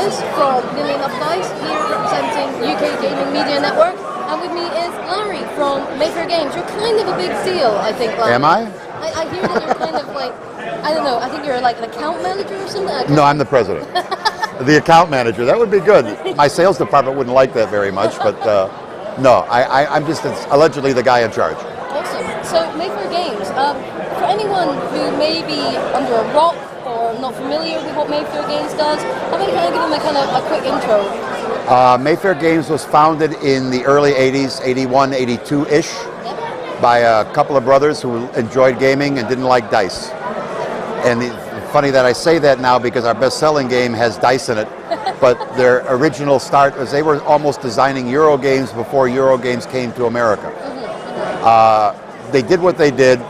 Piers from Million of Dice, here representing UK Gaming Media Network, and with me is Larry from Mayfair Games. You're kind of a big deal, I think, Larry. Am I? I hear that you're kind of like, I don't know, I think you're like an account manager or something? No, I'm the president. The account manager, that would be good. My sales department wouldn't like that very much, but no, I'm just allegedly the guy in charge. Awesome. So, Mayfair Games, for anyone who may be under a rock or not familiar with what Mayfair Games does, how about you kind of give them a quick intro? Mayfair Games was founded in the early 80s, 81, 82-ish, by a couple of brothers who enjoyed gaming and didn't like dice. And funny that I say that now because our best-selling game has dice in it, but their original start was they were almost designing Euro games before Euro games came to America. They did what they did,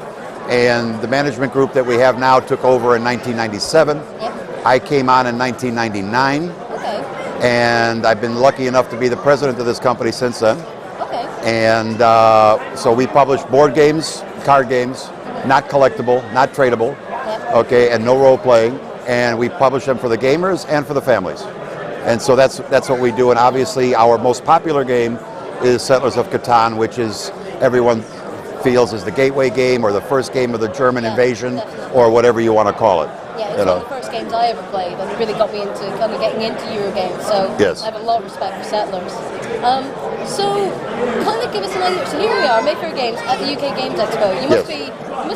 and the management group that we have now took over in 1997. I came on in 1999, and I've been lucky enough to be the president of this company since then. And so we publish board games, card games, not collectible, not tradable, okay, and no role playing, and we publish them for the gamers and for the families. And so that's what we do. And obviously our most popular game is Settlers of Catan, which is everyone feels is the gateway game or the first game of the German invasion or whatever you want to call it. Yeah, it's one of the first games I ever played, and it really got me into kind of getting into Eurogames. So yes. I have a lot of respect for Settlers. So kind of give us an idea. So here we are, Mayfair Games at the UK Games Expo. You must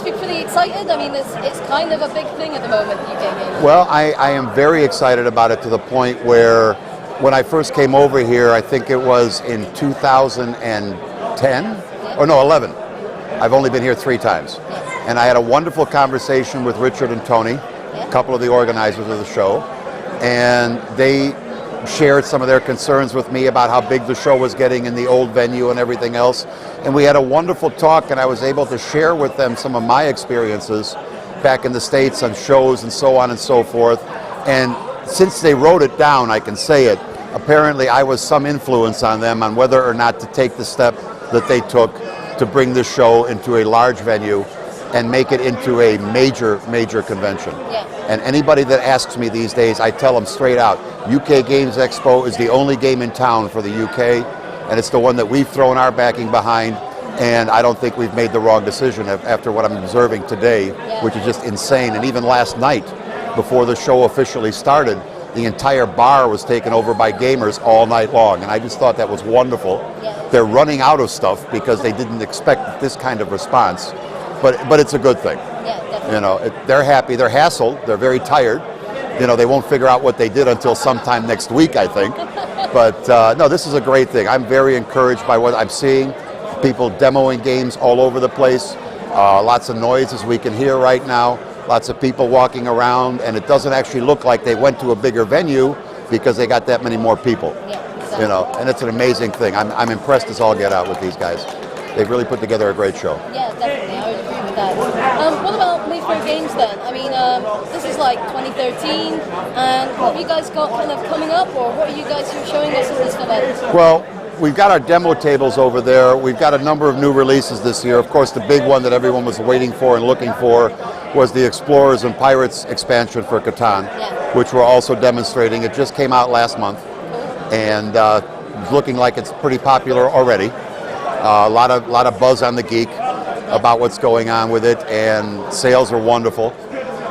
be pretty excited. I mean, it's kind of a big thing at the moment, the UK Games. Well, I am very excited about it to the point where when I first came over here, I think it was in 2010 or no, 11. I've only been here 3 times. And I had a wonderful conversation with Richard and Tony, a couple of the organizers of the show, and they shared some of their concerns with me about how big the show was getting in the old venue and everything else. And we had a wonderful talk, and I was able to share with them some of my experiences back in the States on shows and so on and so forth. And since they wrote it down, I can say it, apparently I was some influence on them on whether or not to take the step that they took to bring this show into a large venue and make it into a major convention. And anybody that asks me these days, I tell them straight out, UK Games Expo is the only game in town for the UK, and it's the one that we've thrown our backing behind, and I don't think we've made the wrong decision after what I'm observing today, which is just insane. And even last night, before the show officially started, the entire bar was taken over by gamers all night long, and I just thought that was wonderful. They're running out of stuff because they didn't expect this kind of response, but it's a good thing. You know, they're happy, they're hassled, they're very tired. You know, they won't figure out what they did until sometime next week, I think. But no, this is a great thing. I'm very encouraged by what I'm seeing. People demoing games all over the place. Lots of noises we can hear right now. Lots of people walking around, and it doesn't actually look like they went to a bigger venue because they got that many more people. You know, and it's an amazing thing. I'm impressed as all get out with these guys. They've really put together a great show. Yeah, definitely. I would agree with that. What about Mayfair Games then? I mean, this is like 2013, and what have you guys got kind of coming up, or what are you guys showing us at this event? Well, we've got our demo tables over there. We've got a number of new releases this year. Of course, the big one that everyone was waiting for and looking for was the Explorers and Pirates expansion for Catan, which we're also demonstrating. It just came out last month, and looking like it's pretty popular already. A lot of buzz on the Geek about what's going on with it, and sales are wonderful.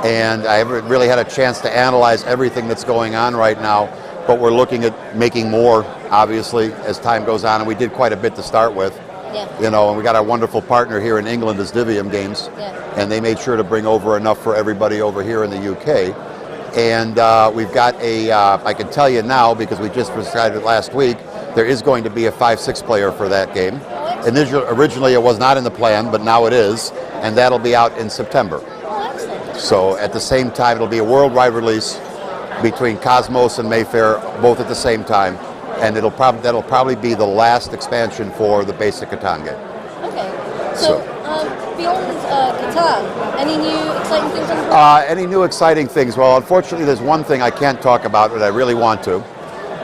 And I haven't really had a chance to analyze everything that's going on right now, but we're looking at making more, obviously, as time goes on, and we did quite a bit to start with. You know, and we got our wonderful partner here in England is Divium Games, and they made sure to bring over enough for everybody over here in the UK. And we've got I can tell you now, because we just decided last week, there is going to be a 5-6 player for that game. Originally it was not in the plan, but now it is, and that'll be out in September. So at the same time, it'll be a worldwide release between Cosmos and Mayfair, both at the same time, and that'll probably be the last expansion for the basic Catan game. Okay. So beyond Catan, any new exciting things on the program? Any new exciting things? Well, unfortunately, there's one thing I can't talk about that I really want to.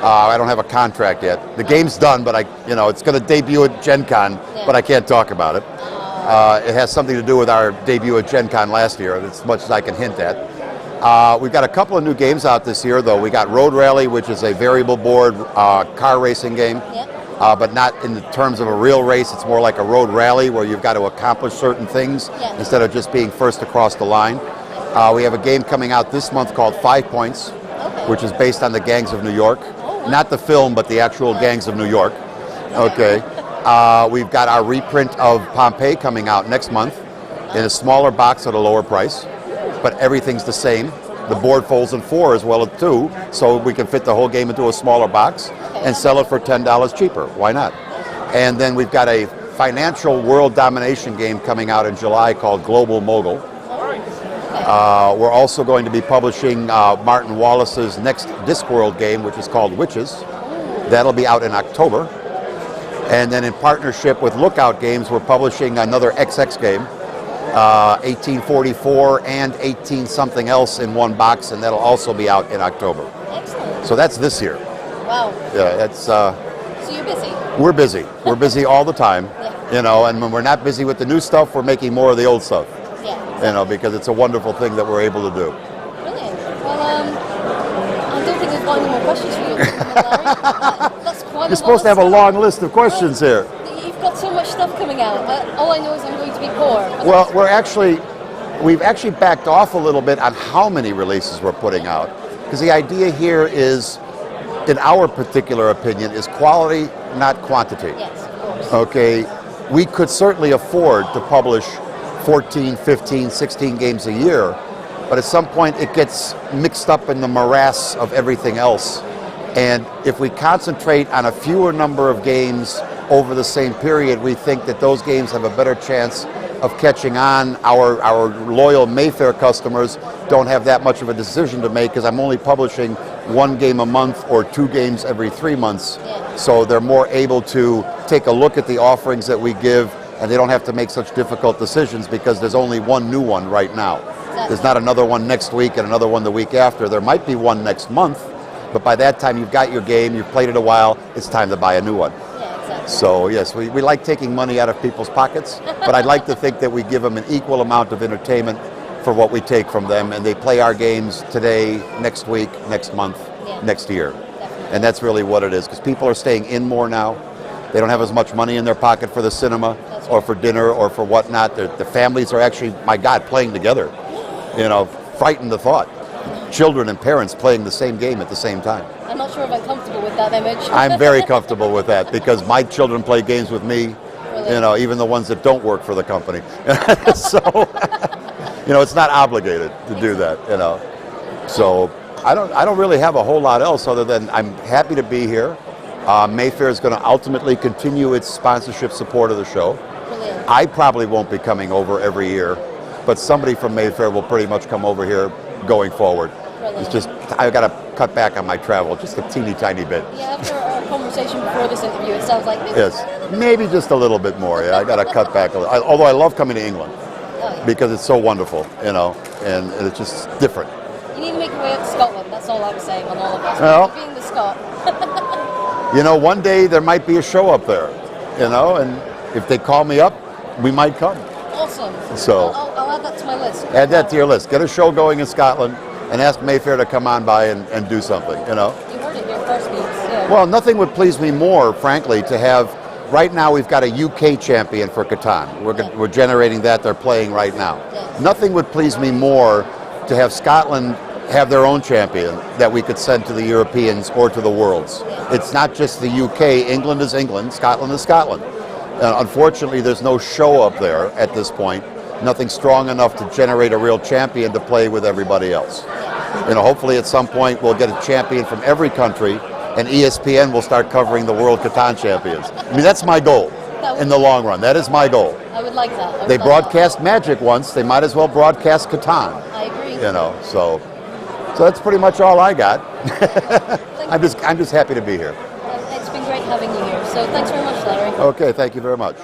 I don't have a contract yet. The game's done, but it's going to debut at Gen Con, but I can't talk about it. It has something to do with our debut at Gen Con last year, as much as I can hint at. We've got a couple of new games out this year, though. We got Road Rally, which is a variable board car racing game, but not in the terms of a real race. It's more like a road rally where you've got to accomplish certain things instead of just being first across the line. We have a game coming out this month called 5 Points, which is based on the Gangs of New York. Not the film, but the actual Gangs of New York. Okay. We've got our reprint of Pompeii coming out next month in a smaller box at a lower price, but everything's the same. The board folds in 4 as well as 2, so we can fit the whole game into a smaller box and sell it for $10 cheaper. Why not? And then we've got a financial world domination game coming out in July called Global Mogul. We're also going to be publishing Martin Wallace's next Discworld game, which is called Witches. That'll be out in October. And then in partnership with Lookout Games, we're publishing another XX game, 1844 and 18 something else in one box, and that'll also be out in October. Excellent. So that's this year. Wow. Yeah, that's. So you're busy. We're busy. We're busy all the time. You know, and when we're not busy with the new stuff, we're making more of the old stuff. Yeah. Exactly. You know, because it's a wonderful thing that we're able to do. Brilliant. Well, I don't think there's got any more questions for you, Larry. That's quite. You're supposed to have a long list of questions here. You've got so much stuff coming out. All I know is I'm going to be poor. Well, we've actually backed off a little bit on how many releases we're putting out, because the idea here is, in our particular opinion, is quality, not quantity. Yes, of course. Okay, we could certainly afford to publish 14, 15, 16 games a year, but at some point it gets mixed up in the morass of everything else. And if we concentrate on a fewer number of games over the same period, we think that those games have a better chance of catching on. Our loyal Mayfair customers don't have that much of a decision to make, because I'm only publishing 1 game a month or 2 games every 3 months. So they're more able to take a look at the offerings that we give, and they don't have to make such difficult decisions because there's only one new one right now. There's not another one next week and another one the week after. There might be one next month, but by that time you've got your game, you've played it a while, it's time to buy a new one. So yes, we like taking money out of people's pockets, but I'd like to think that we give them an equal amount of entertainment for what we take from them, and they play our games today, next week, next month, next year. And that's really what it is, because people are staying in more now. They don't have as much money in their pocket for the cinema or for dinner or for whatnot. The families are actually, my God, playing together. You know, frighten the thought. Children and parents playing the same game at the same time. I'm not sure if I'm comfortable with that image. I'm very comfortable with that, because my children play games with me, you know, even the ones that don't work for the company. So, you know, it's not obligated to do that, you know. So I don't really have a whole lot else other than I'm happy to be here. Mayfair is going to ultimately continue its sponsorship support of the show. Brilliant. I probably won't be coming over every year, but somebody from Mayfair will pretty much come over here going forward. Brilliant. It's just, I've got to cut back on my travel just a teeny tiny bit. Yeah, after our conversation before this interview, it sounds like Maybe just a little bit more. Yeah, I got to cut back a little. Although I love coming to England because it's so wonderful, you know, and it's just different. You need to make your way up to Scotland. That's all I'm saying on all of us. Well, Being the Scot. You know, one day there might be a show up there, you know, and if they call me up, we might come. Awesome. So I'll add that to my list. Add that to your list. Get a show going in Scotland and ask Mayfair to come on by and do something, you know. You heard it here first, Beats. Yeah. Well, nothing would please me more, frankly, to have, right now we've got a UK champion for Catan. We're generating that, they're playing right now. Nothing would please me more to have Scotland have their own champion that we could send to the Europeans or to the Worlds. It's not just the UK. England is England, Scotland is Scotland. Unfortunately, there's no show up there at this point. Nothing strong enough to generate a real champion to play with everybody else. You know, hopefully at some point we'll get a champion from every country, and ESPN will start covering the World Catan Champions. I mean, that's my goal in the long run. That is my goal. I would like that. They broadcast Magic once. They might as well broadcast Catan. I agree. You know, so that's pretty much all I got. I'm just happy to be here. It's been great having you here. So thanks very much, Larry. Okay, thank you very much.